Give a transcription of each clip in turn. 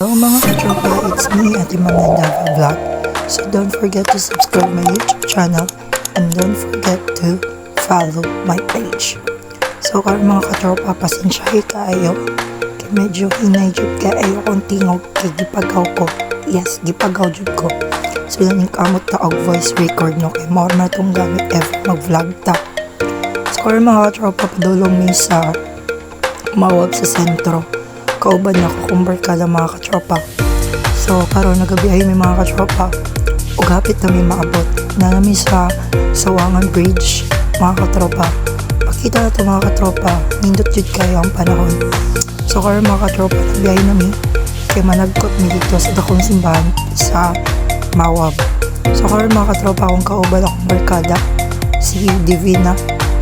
Hello mga katropa, it's me, Ate Mamanda Vlog. So don't forget to subscribe my YouTube channel and don't forget to follow my page. So karon mga katropa, pasensyahe kaayo. Kay medyo hinay jud kaayo kung tingog kay gipagaw ko. Yes, gipagaw jud ko. So yan yung kamot ta og voice record no kay more na tong gamit ever mag-vlog ta. So karon mga katropa, padulong mi sa mawag sa sentro. Kauban na kukumbar kada mga katropa. So karon nagabiyahe may mga katropa ug hapit na may maabot na nami sa Sawangan Bridge mga katropa. Pakita na to mga katropa, nindot jud kayo ang panahon. So karon mga katropa, nagbiyahe nami kay managkot mi dito sa dakong simbahan sa Mawab. So karon mga katropa, akong kauban akong barkada si Divina.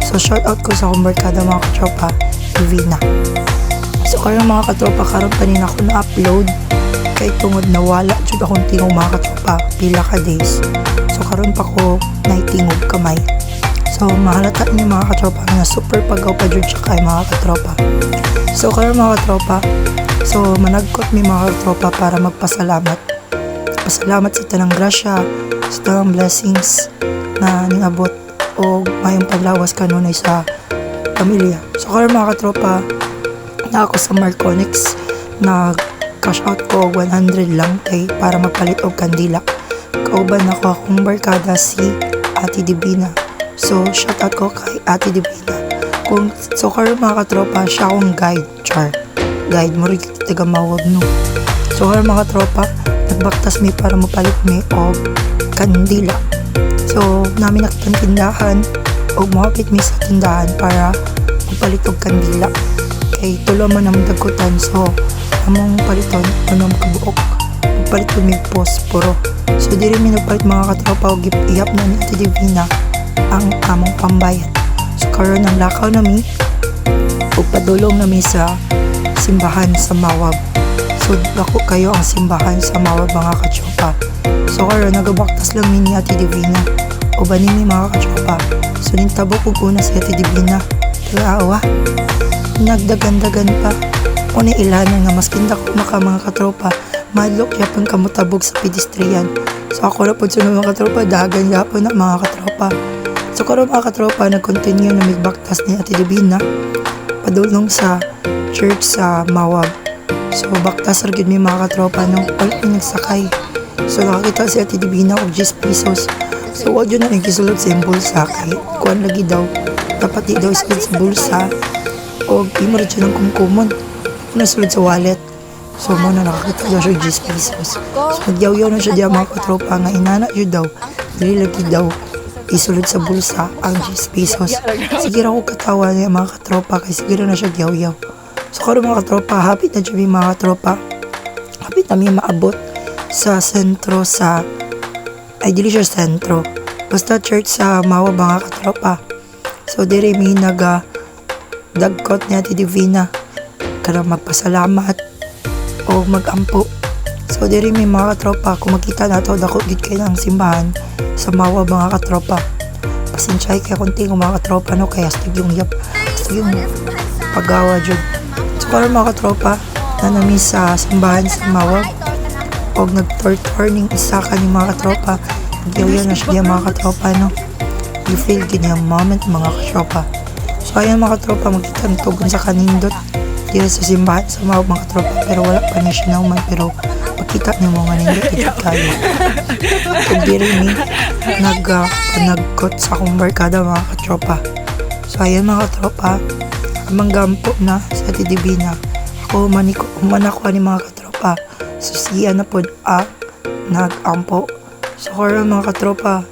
So shout out ko sa akong barkada mga katropa, Divina. So karon mga katropa, karon pa rin ako na-upload kay tungod na wala jud akong tingog mga katropa pila ka days. So karon pa ko naitingog kamay. So mahalata ni mga katropa na super pagaw pa jud siya kay mga katropa. So karon mga katropa, so managkot mi mga katropa para magpasalamat. Pasalamat sa tanang grasya, sa tanang blessings na ningabot o mayong paglawas kanunay sa pamilya. So karon mga katropa, na ako sa Marconix na cash out ko 100 lang kay para magpalit og kandila. Kauban ako akong barkada si Ate Divina. So shout out ko kay Ate Divina. Kung so karon mga katropa, siya akong guide, guide mo rin taga Mawag no. So karon mga katropa, nagbaktas mi para mapalit mi og kandila. So namin nakitang tindahan og mohapit mi sa tindahan para magpalit og kandila. Kay tulo man ang dagutan, so among paliton anong kabuok magpalit ko may posporo. So diri mi nagpalit mga katropa og iyap na ni Ate Divina ang among pambayad. So karon ang lakaw nami ug padulong nami sa simbahan sa Mawab. So dako kayo ang simbahan sa Mawab mga katropa. So karon nagabaktas lang mi ni Ate Divina o banin mi mga katropa. So nintabok ug una si Ate Divina tagaawa nagdagan-dagan pa o na ilanan nga mas kinda ko maka mga katropa madlok yapon kamutabog sa pedestrian. So ako na po sunod mga katropa, dagan yapon na mga katropa. So karon mga katropa, nag-continue na migbaktas ni Ate Divina padulong sa church sa Mawab. So baktas ra gyud mi mga katropa nung palit mi nagsakay. So nakakita si Ate Divina og 10 pesos. So wag yun na nagkisulod sa iyong bulsa kay kuan lagi daw dapat di daw isulod sa bulsa o imara siya ng kumkumon nasulod sa wallet. So mo na nakakita daw siya 10 pesos. So nagyaw-yaw na siya diya mga katropa nga inana yun daw dili lagi daw isulod sa bulsa ang 10 pesos. Sige ra ko katawa niya mga katropa kay sige na siya gyaw-yaw. So karon mga katropa, hapit na siya mga katropa, hapit na may maabot sa sentro sa ay dili siya sentro basta church sa Mawab mga katropa. So diri mi naga dagkot ni Ate Divina kada magpasalamat o magampo. So diri may mga katropa, kung makita nato dako gid kay ang simbahan sa Mawab mga katropa. Pasensyahe kay konti ng mga katropa no kaya astig yung pagawa jud. So karon mga katropa, na nami sa simbahan sa Mawab og nag-turning isa ka ni mga katropa. Nagyaw na siya mga katropa no. You feel gid yung moment mga katropa. So ayan mga katropa, magkita nitugon sa kanindot dito sa simbahan sa Mawab mga katropa, pero wala pa niya siya nauman, pero pagkita niyo mga nindot ito kayo. So diri mi nagkot sa akong barkada mga katropa. So ayan mga katropa, manggampo na sa Ate Divina. Ako manako ni mga katropa. So siya na po nagampo. So karon mga katropa,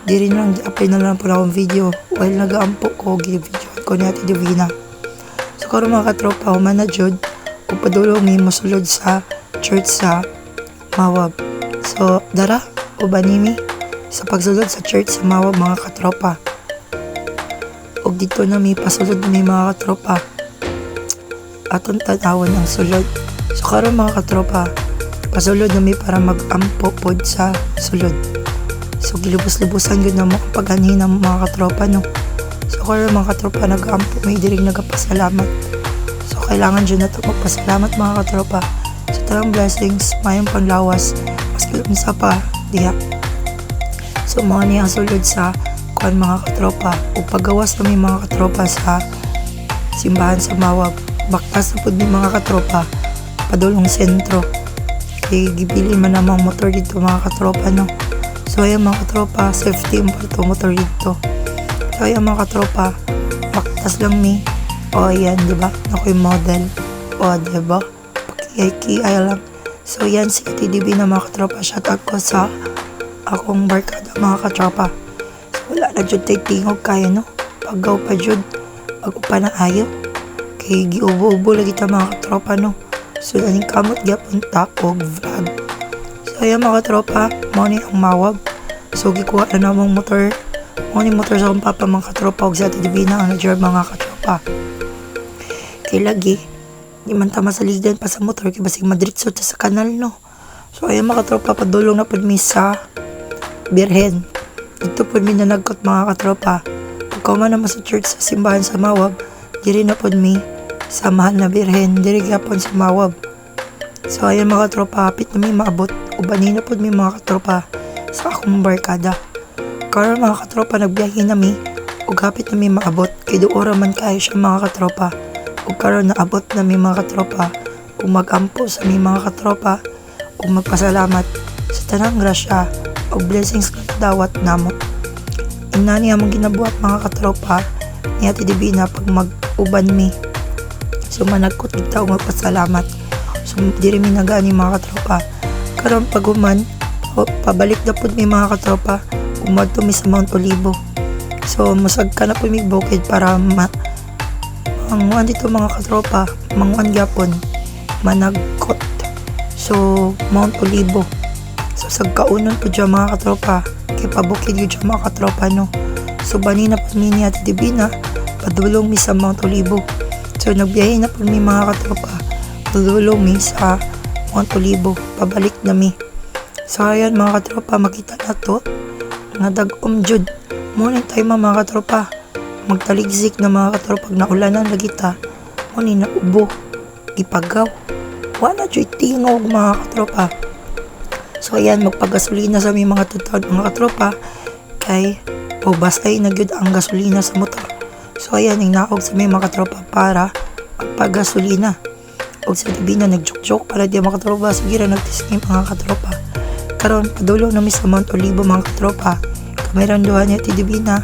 diri na apply na lang po akong video while nag-aampo ko video ko ni Ate Divina. So karon mga katropa, human na jud ug padulong mi mosulod sa church sa Mawab. So dara ubanimi sa pagsulod sa church sa Mawab mga katropa. Ug dito na mi pasulod mi mga katropa aton tanawon ang sulod. So karon mga katropa, pasulod na mi para mag-ampo pod sa sulod. So gilubos-lubosan yun na mga paghanhin ng mga katropa no. So karon mga katropa, nag-ampo may diring nagapasalamat. So kailangan dyan na ito magpasalamat mga katropa sa tanang blessings mayong panlawas maski unsa pa diha. So mao ni ang sulod sa kuan mga katropa, ug pagawas kami mga katropa sa simbahan sa Mawab. Baktas na pud ni mga katropa padulong sentro. Kay gibili man namang motor dito mga katropa no. So ayan mga katropa, safety importo motor dito. So ayan mga katropa, baktas lang mi. O ayan, diba? Ako yung model. O diba? Pakiyay-kiyay lang. So yan si TDB na mga katropa. Shoutout ko sa akong barkada mga katropa. So wala na dyan tayo tingog kayo no. Pagaw pa dyan. Bago pa na ayo. Kay giubo-ubo lagi ta mga katropa no. So naning kamot gyapon ta og vlog. So ayan mga katropa, mo ni ang Mawab. So gikuha na namang motor. Mo ni motor sa akong papa mga katropa og sa TDB na ang nag-drive mga katropa. Kay lagi di man ta masaligan pa sa motor kay basig madritso ta sa kanal no. So ayan mga katropa, padulong na pud mi sa Birhen. Dito pud mi na nagkot mga katropa. Pagka man naman sa church sa simbahan sa Mawab, diri na pud mi sa mahal na Birhen, diri gyapon sa Mawab. So ayan mga katropa, hapit na mi maabot ubanin na pud mi mga katropa sa akong barkada. Karon mga katropa, nagbiyahe na mi ug hapit na mi maabot kay duora man kayo siya mga katropa. Ug karon naabot na mi mga katropa ug magampo sa mi mga katropa ug magpasalamat sa tanang grasya ug blessings nga dawat namo. Ina niya mong ginabuhat mga katropa niya TDB na pag mag-uban mi. So managkot kita ug magpasalamat. So diri mi nagani mga katropa. Karon paguman pabalik na pud mi mga katropa ug madto mi sa Mount Olivo. So musagka na pud mi bukid para manguan dito mga katropa, manguan gyapon managkot. So Mount Olivo. So sagkaunon po dyan mga katropa, kay pabukid yun dyan mga katropa no. So bani na po mi ni Ate Divina, padulong mi sa Mount Olivo. So nagbiyahe na po mi mga katropa, padulong mi sa Mount Olivo, pabalik na mi. So ayan mga katropa, makita na to nga dag-om jud muna tayo mga katropa. Magtaligsik na mga katropa, pag naulanan lagi ta mo ni naubo ipagaw wala dyan tingog mga katropa. So ayan, magpagasolina sa mga tutod mga katropa kay basay na gyud ang gasolina sa motor. So ayan, naog sa mga katropa para magpagasolina og sa tibi na nagjoke para di mga katropa. Sige ra nagtisking mga katropa. Karon padulong na mi sa Mount Olivo mga katropa. Kameran duha niya TDB na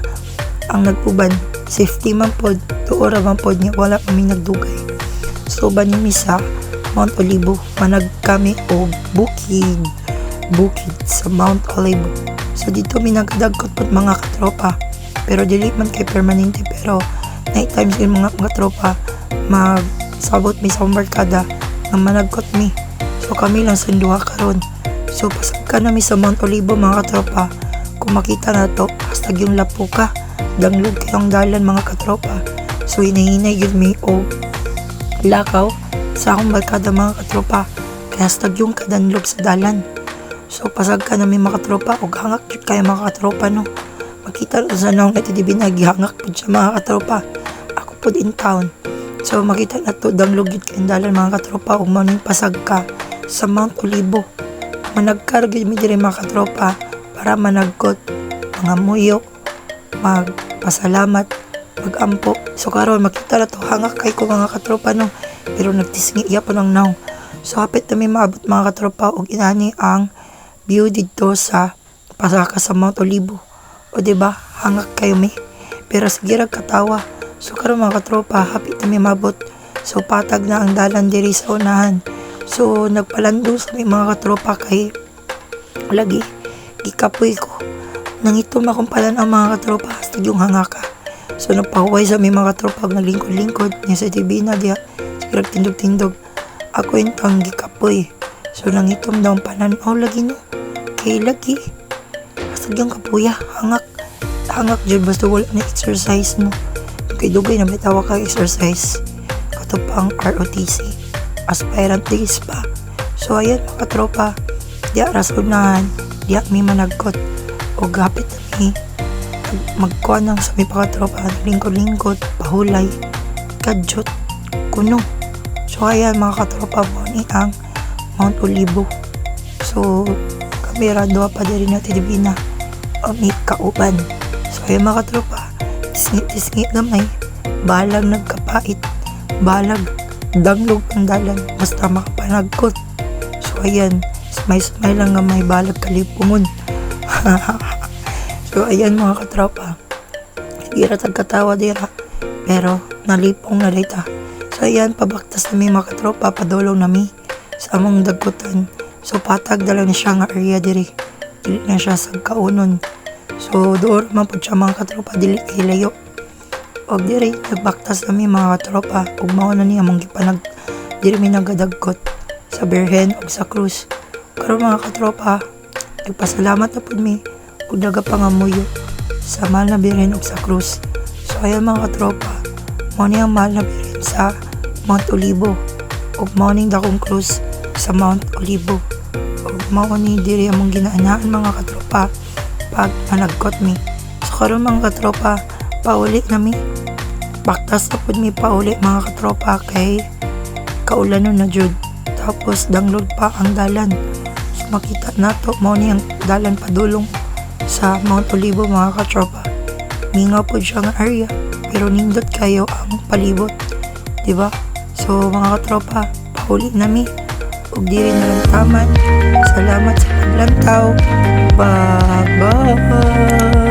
ang nagpuban. Safety man pod, tuora man pod niya, wala kami nagdugay. So banimi sa Mount Olivo, manag kami o bukid sa Mount Olivo. So dito mi nagdagkot pod mga katropa, pero dili man kay permanente, pero night times yung mga katropa magsabot mi sa barkada nga managkot mi. So kami lang sa duha karon. So pasag ka na mi sa Mount Olivo mga katropa, kung makita na to hastag yung lapuka danglog kayong dalan mga katropa. So hinahinay yun mi o lakaw sa akong barkada mga katropa, kaya hastag yung kadanlog sa dalan. So pasag ka na may mga katropa o hangak yun kayo mga katropa no. Makita na sa naong TDB na gihangak po siya mga katropa. Ako po in town. So makita na to danglog yun kayong dalan mga katropa o maning pasag ka sa Mount Olivo. Managkaragin mi dire mga katropa para managkot mga muyo, magpasalamat, magampo. So karon makita na to hangak kay ko mga katropa no, pero nagtisngi iya pa lang now. So hapit na may maabot mga katropa og inani ang view dito sa pasaka sa Mount Olivo. O diba hangak kayo mi, pero sige ra katawa. So karon mga katropa hapit na may maabot. So patag na ang dalan diri sa unahan. So nagpalando sa mga katropa kay lagi gikapoy ko nangitom akong palan ang mga katropa hastag yung hangaka. So nagpahuway sa mga katropa naglingkod-lingkod niya sa TV na diya sigurag tindog-tindog ako yung tanggi kapoy. So nangitom daw ang palan lagi no kay lagi hastag yung kapuya hangak dyan basta wala na exercise mo kay dugay na may tawa ka exercise kato pang ROTC aspirant days pa. So ayan mga katropa, diya rasunahan, diya may managkot o gapit na mi magkuha ng sa may pakatropa lingkod-lingkod, pahulay, kadyot, kuno. So ayan mga katropa mo ni ang Mount Olivo. So kami radwa pa diri na Tidibina may kauban. So ayun mga katropa, tisngit gamay, balag nagkapait, balag danglog ang dalan, basta makapanagkot. So ayan, smile lang nga may balag kalipungon. So ayan mga katropa, hindi ra tagkatawa dira, pero nalipong na dita. So ayan, pabaktas nami mga katropa, padulong nami sa among dagkutan. So patag dala na siya nga area diri na siya sa kaunon. So doon man po siya mga katropa, dili hilayo. Og diri nagbaktas nami mga katropa, ug mao na niya among gipanag diri mi nagadagkot sa Birhen ug sa Cruz. Karon mga katropa, nagpasalamat na pud mi ug nagapangamuyo sa mahal na Birhen ug sa Cruz. So ayan mga katropa, mao ni ang mahal na Birhen sa Mount Olivo ug mao ning dakong Cruz sa Mount Olivo. Ug mao ni diri among ginaanahan mga katropa pag managkot mi. So karon mga katropa, pauli na mi. Baktas na pud mi pauli mga katropa kay kaulanon na jud. Tapos danglod pa ang dalan. So makita nato mao ni ang dalan padulong sa Mount Olivo mga katropa. Mingaw po siya nga area, pero nindot kayo ang palibot, diba? So mga katropa, pauli nami ug diri na lang taman. Salamat sa paglantaw. Bye bye.